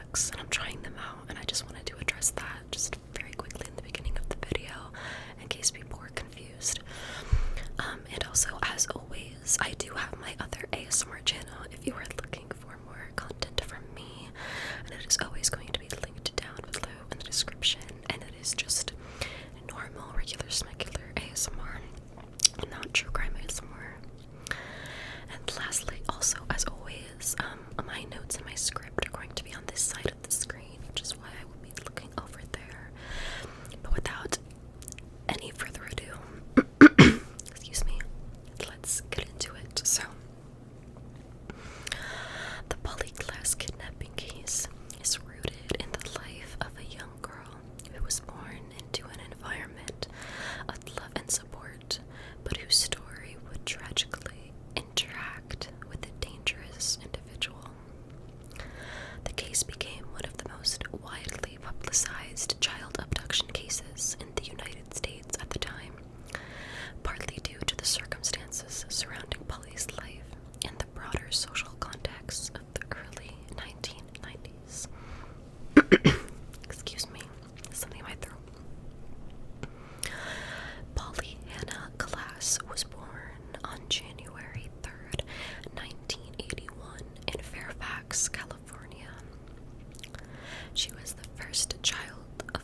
products and I'm trying them out, and I just wanted to address that just very quickly in the beginning of the video in case people were confused. And also, as always, I do have my other ASMR channel if you are looking for more content from me, and it is always going to be linked down below in the description, and it is just normal, regular, smegular ASMR, not true crime ASMR. And lastly, also, as always, my notes and my script are going to be on this side of the screen, which is why I will be looking over there. But without any further ado, excuse me, let's get into it. So, the Klaas kidnapping case is rooted in the life of a young girl who was born into an environment of love and support, but whose story would tragically interact with a dangerous individual. The case became one of the most widely publicized child abduction cases in the United States at the time, partly due to the circumstances surrounding Polly's life and the broader social context of the early 1990s. Excuse me, something in my throat. Polly Hannah Klaas was born on January 3rd, 1981 in Fairfax, California. She was the first child of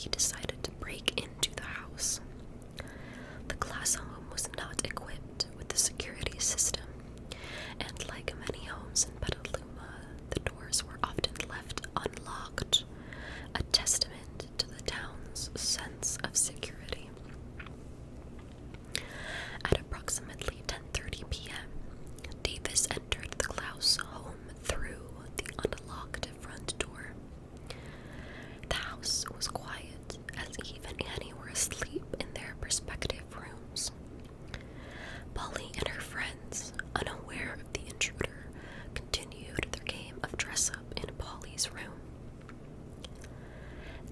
he decided to break into the house. The Klaas home was not equipped with a security system, and like many homes in Petaluma, the doors were often left unlocked, a testament to the town's sense of security. At approximately 10:30 p.m., Davis entered the Klaas home through the unlocked front door. The house was quiet, as Eve and Annie were asleep in their respective rooms. Polly and her friends, unaware of the intruder, continued their game of dress-up in Polly's room.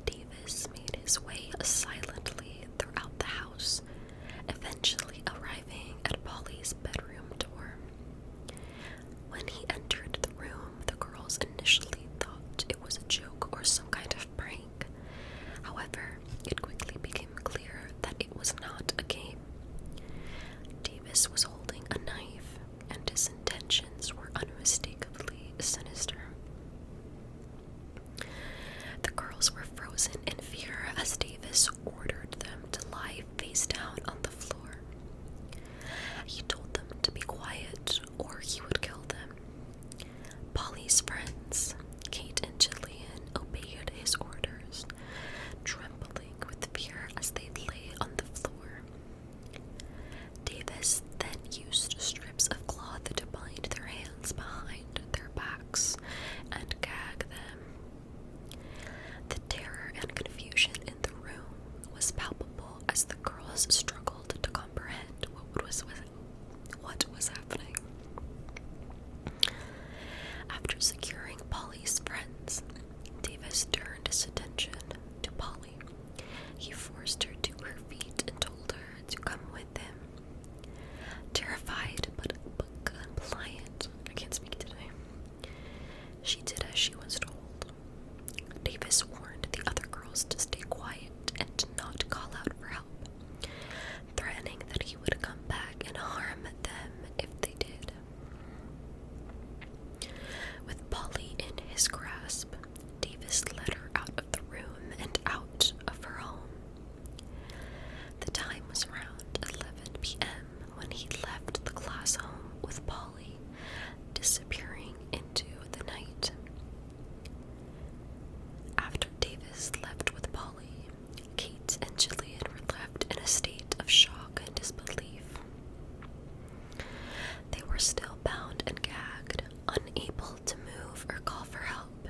Davis made his way silently throughout the house, eventually arriving at Polly's bedroom door. When he entered the room, the girls initially thought it was a joke or some kind of prank. However, it quickly became clear that it was not a game. Davis was holding a knife, and his intentions were unmistakably sinister. The girls were frozen in fear as Davis ordered them to lie face down on the floor. He told them to be quiet or he would kill them. Polly's friends, Kate and Jillian, obeyed his orders, trembling with fear as they lay on the floor. Davis then used strips of cloth to bind their hands behind their backs and gag them. The terror and confusion in the room was palpable as the girls struggled to comprehend what was happening. After securing Polly's friends, Davis turned his attention to Polly. He forced her to her feet and told her to come with him. Terrified but compliant, I can't speak today, she did as she was told. Davis warned the other girls to stay quiet and to not call out for help, threatening that he would come back and harm them if they did. With Polly in his grasp, Davis led her out of the room and out of her home. The time was around 11 p.m. when he left the Klaas home with Polly, disappearing into the night. After Davis left with Polly, Kate and Jillian were left in a state of shock and disbelief. They were still bound and gagged, unable to move or call for help.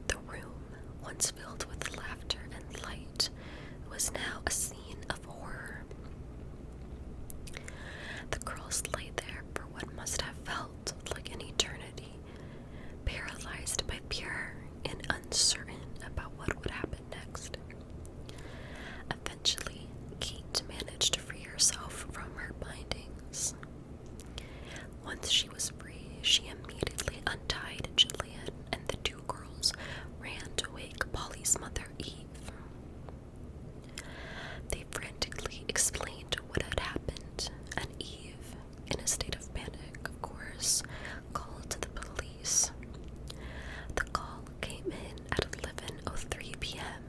The room, once filled with laughter and light, was now a scene of horror. The girls lay there for what must have felt like an eternity, paralyzed by fear and uncertain about what would happen next. Eventually, Kate managed to free herself from her bindings. Once she was free, she immediately untied Jillian, and the two girls ran to wake Polly's mother, Eve. They frantically explained what had happened, and Eve, in a state of panic, of course, called the police. The call came in at 11:03 p.m.,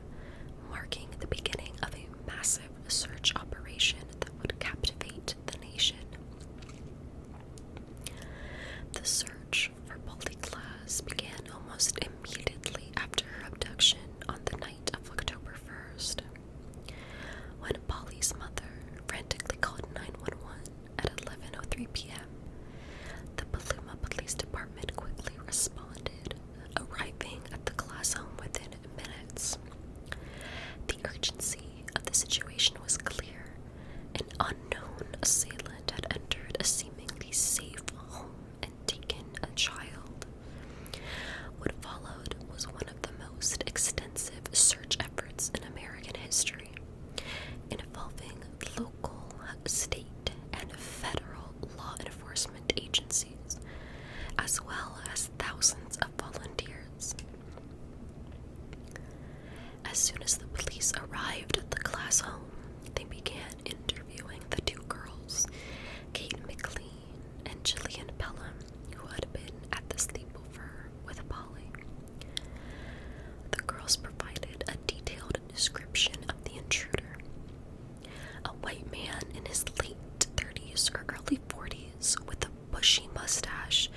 marking the beginning of a massive search operation that would captivate the nation. The search for Polly Klaas began almost immediately after her abduction on the night of October 1st. When Polly's mother frantically called 911 at 11:03 p.m., the Petaluma Police Department quickly responded, arriving at the Klaas home within minutes. The urgency of the situation was clear. An unknown assailant had entered a seemingly safe home and taken a child. What followed was one of the most extensive search efforts in American history, involving local, state, and federal law enforcement agencies, as well as thousands of volunteers. As soon as the police arrived at the Klaas home, they began interviewing the two girls, Kate McLean and Jillian Pelham, who had been at the sleepover with Polly. The girls provided a detailed description of the intruder. A white man in his late 30s or early 40s with a bushy mustache,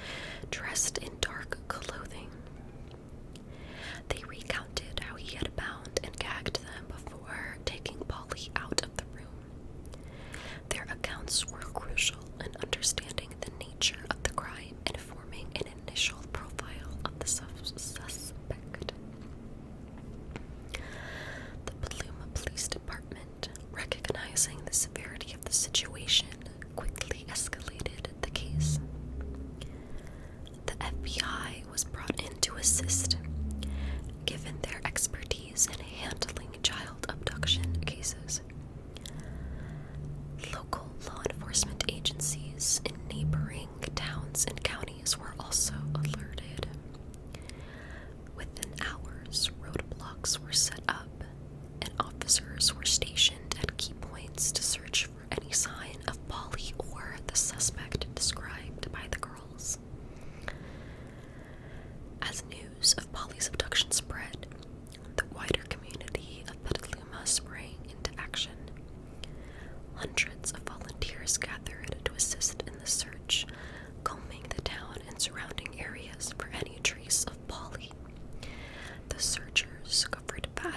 dressed in dark clothing. They recounted how he had bound and gagged them before taking Polly out of the room. Their accounts were crucial in understanding the nature of the crime and forming an initial profile of the suspect. The Paluma Police Department, recognizing the severity of the situation, quickly escalated the case. The FBI was brought in to assist, given their expertise in handling child abduction cases. Local law enforcement agencies in neighboring towns and counties were also alerted. Within hours, roadblocks were set up, and officers were stationed at key points to search for any sign of Polly or the suspect described by the girls. As news of Polly's abduction spread, the wider community of Petaluma sprang into action. Hundreds of volunteers gathered to assist in the search, combing the town and surrounding areas for any trace of Polly. The searchers covered vast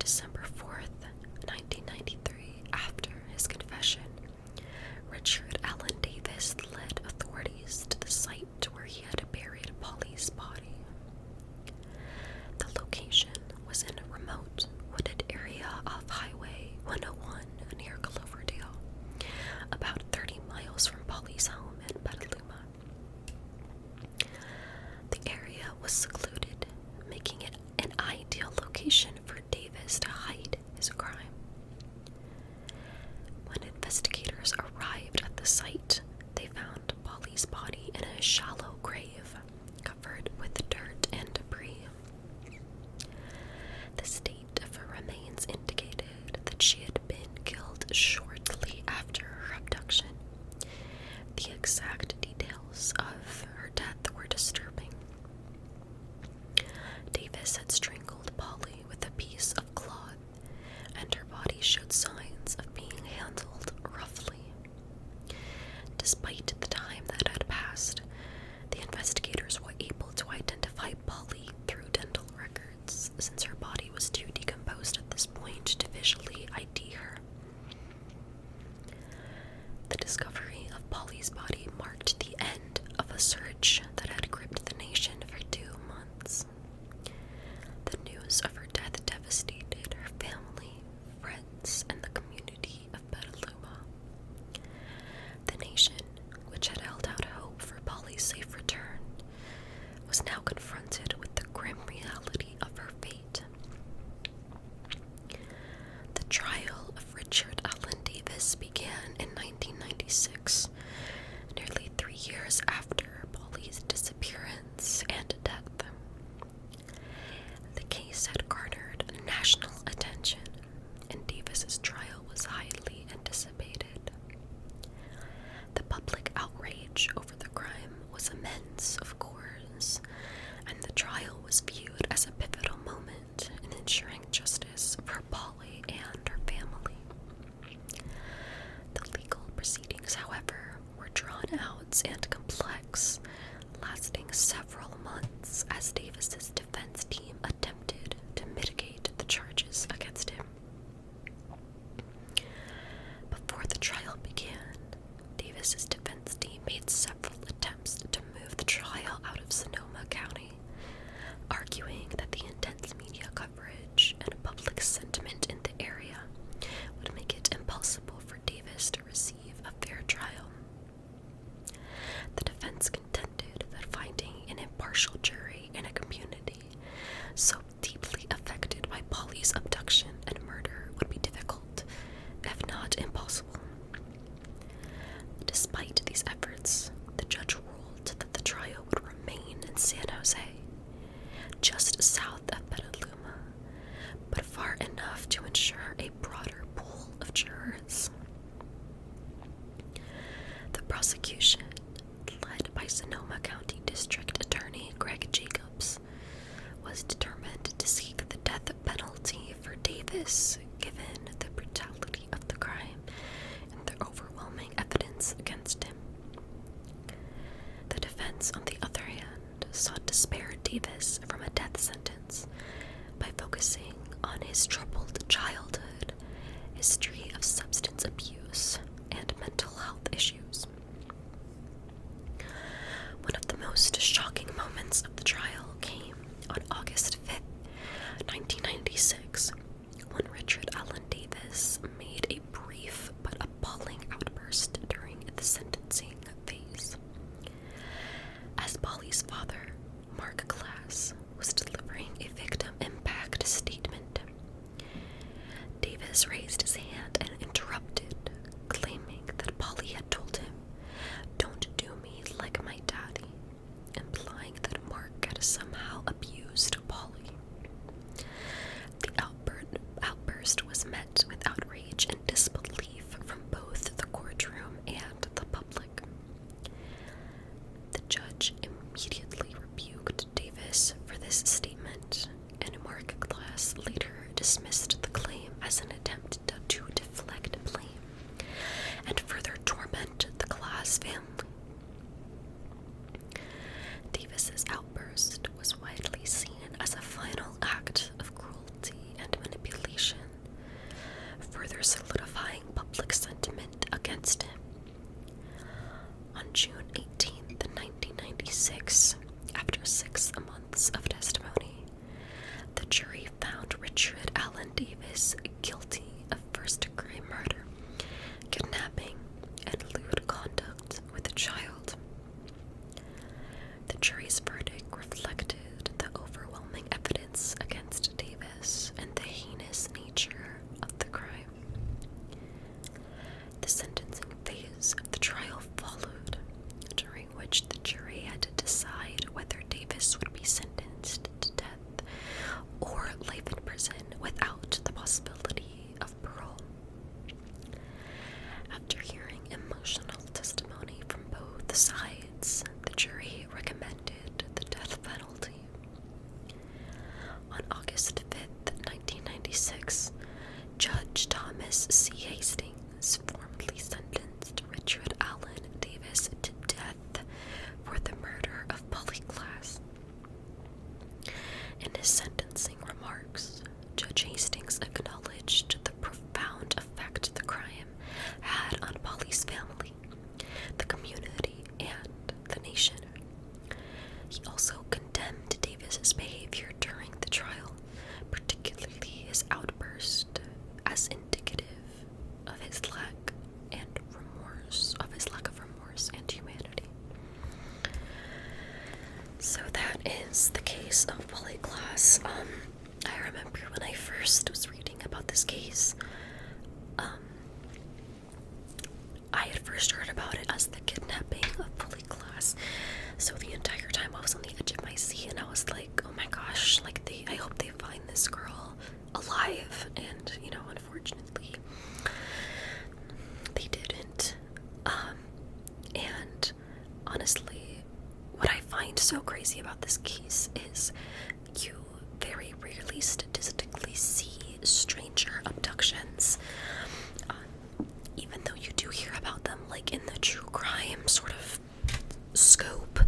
December 4th, 1993, after his confession, Richard Allen Davis led authorities to the site where he had buried Polly's body. The location was in a remote, wooded area off Highway 101 near Cloverdale, about 30 miles from Polly's home in Petaluma. The area was secluded, making it an ideal location for Davis to hide his crime. When investigators arrived at the site, they found Polly's body in a shallow grave covered with dirt and debris. The state of her remains indicated that she had been killed shortly after her abduction. The exact details of her death were disturbing. Davis had strangled Polly with a piece of cloth, and her body showed signs of being handled roughly. Despite the time that had passed, the investigators were able to identify Polly through dental records, since her body was too decomposed at this point to visually ID her. The discovery of Polly's body marked the end of a search that had gripped the nation for 2 months. The news of her death devastated her family, friends, and the community of Petaluma. The nation, which had held out hope for Polly's safe return, was now confronted with the grim reality of her fate. The trial of Richard Allen Davis began in 1996, nearly 3 years after Polly's disappearance and death. The case had garnered national attention, and Davis's trial was highly anticipated. The public outrage over the crime was immense, of course, and the trial was viewed as a pivotal moment in ensuring justice for Polly and her family. The legal proceedings, however, were drawn out and complex, lasting several months as Davis's defense team attempted to mitigate the charges against him. Before the trial began, Davis's defense team made several attempts to move the trial out of Sonoma County, arguing that the intense media coverage and public sentiment in the area would make it impossible for Davis to receive a fair trial. The defense contended that finding an impartial jury in a community so deeply affected by Polly's abduction and murder would be difficult, if not impossible. Despite these efforts, the judge ruled that the trial would remain in San Jose, just south of Petaluma, but far enough to ensure a broader pool of jurors. The prosecution, led by Sonoma County District Attorney Greg Jacobs, was determined to seek the death penalty for Davis, given the brutality of the crime and the overwhelming evidence against him. The defense, on the other hand, sought to spare Davis from a death sentence by focusing on his troubled childhood, history of substance abuse, and mental health issues. One of the most shocking moments of the trial came on August 5th, 1996, when Richard Allen Davis made a brief but appalling outburst during the sentencing phase. As Polly's father, Mark Klaas, was delivering a victim impact statement, Davis raised his hand and interrupted, claiming that Polly had told him, "Don't do me like my daddy," implying that Mark had somehow abused Polly. The outburst was met with outrage and disbelief from both the courtroom and the public. The judge immediately rebuked Davis for this statement, and Mark Klaas later dismissed the claim as an attempt to deflect blame and further torment the Klaas family. Davis's outburst was widely seen as a final act of cruelty and manipulation first was reading about this case, I had first heard about it as the kidnapping of bully Klaas. So the entire time I was on the edge of my seat, and I was like, oh my gosh, like I hope they find this girl alive. And, you know, unfortunately, they didn't. And honestly, what I find so crazy about this case is you very rarely statistically see stranger abductions. Even though you do hear about them, like in the true crime sort of scope,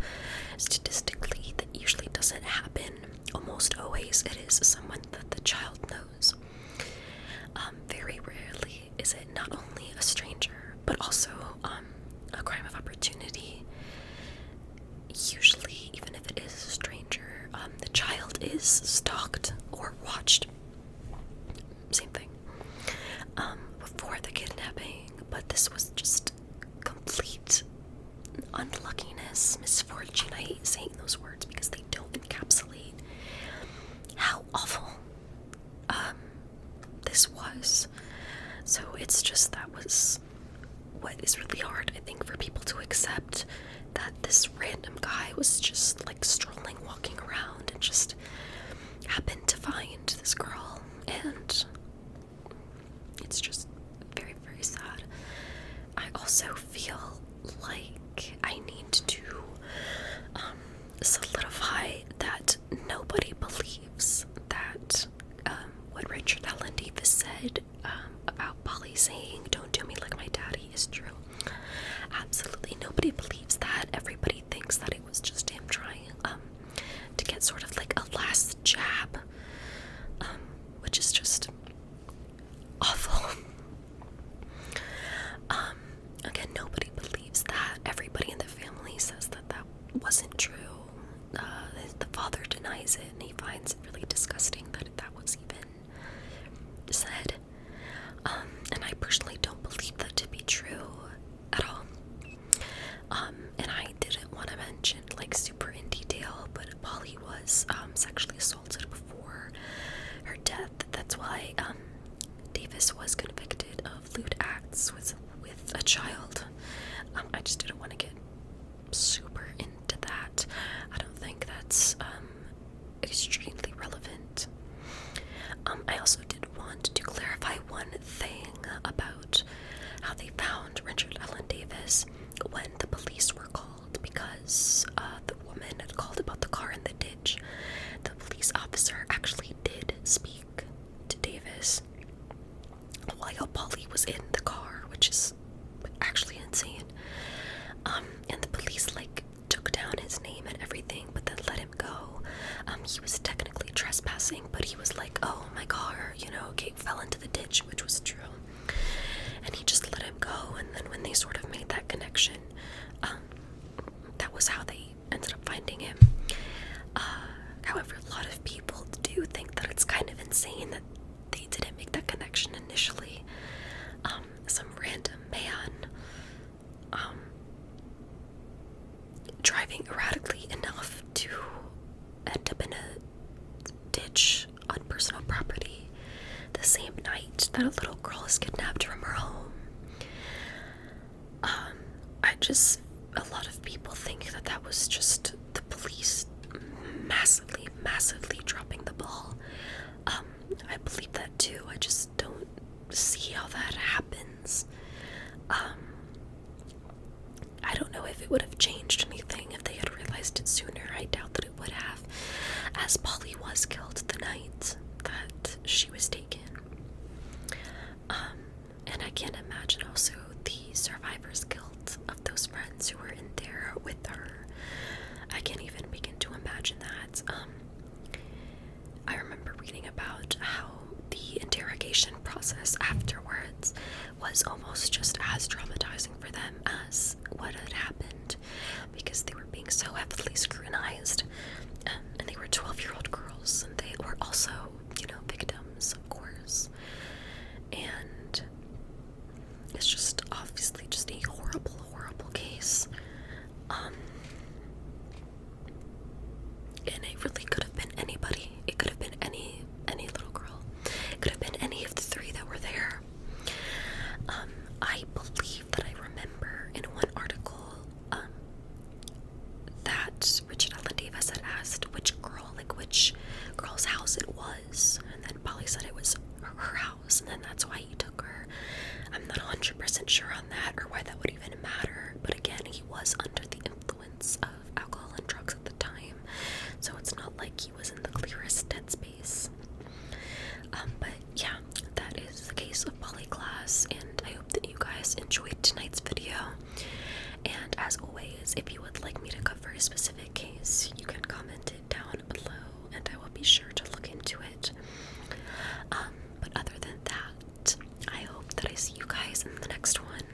statistically that usually doesn't happen. Almost always it is someone that the child knows. Very rarely is it not only a stranger, but also a crime of opportunity. Usually, even if it is a stranger, the child is stalked or watched. Same thing. Before the kidnapping, but this was just complete unluckiness, misfortune. I hate saying those words because they don't encapsulate how awful this was. So it's just, that was what is really hard, I think, for people to accept, that this random guy was just like strolling, walking around, and just happened to find this girl. And it's just very, very sad. I also feel like I need to solidify that nobody believes that what Richard Allen Davis said about Polly saying, "Don't do me like my daddy," is true. Absolutely nobody believes that. Everybody thinks that it was just him trying to get sort of like a last jab, which is just awful. Again, nobody believes that. Everybody in the family says that that wasn't true. The father denies it, and he finds it really disgusting that that was even said. And I personally don't believe that to be true at all. And I didn't want to mention, like, super in detail, but Polly was sexually assaulted before her death. That's why Davis was convicted of lewd acts with a child. I just didn't want to get super into that. I don't think that's extremely relevant. I also did want to clarify one thing about how they found Richard Allen Davis when the police were called, because the woman had called about the car in the ditch. The police officer actually did speak to Davis while Polly was in the car, which is actually insane. And the police, like, took down his name and everything, but then let him go. He was technically trespassing, but he was like, oh, my car, you know, fell into the ditch, which was true. And he just let him go, and then when they sort of made that connection, that was how they ended up finding him. However, a lot of people do think that it's kind of insane that they didn't make that connection initially. Some random man driving erratically enough to end up in a ditch on personal property the same night that a little girl is kidnapped from her home. A lot of people think that that was just the police massively dropping the ball. I believe that too. I just don't see how that happens. I don't know if it would have changed anything if they had realized it sooner. I doubt that it would have, as Polly was killed the night that she was taken. And I can't imagine also the survivor's guilt of those friends who were in there with her. I can't even begin to imagine that. I remember reading about how the interrogation process afterwards was almost just as traumatizing for them as what had happened, because they were being so heavily scrutinized, and they were 12-year-old girls, and they were also, you know, victims, of course. And it's just obviously just a horrible, horrible case. And it really could have been anybody. It could have been any little girl. that I see you guys in the next one.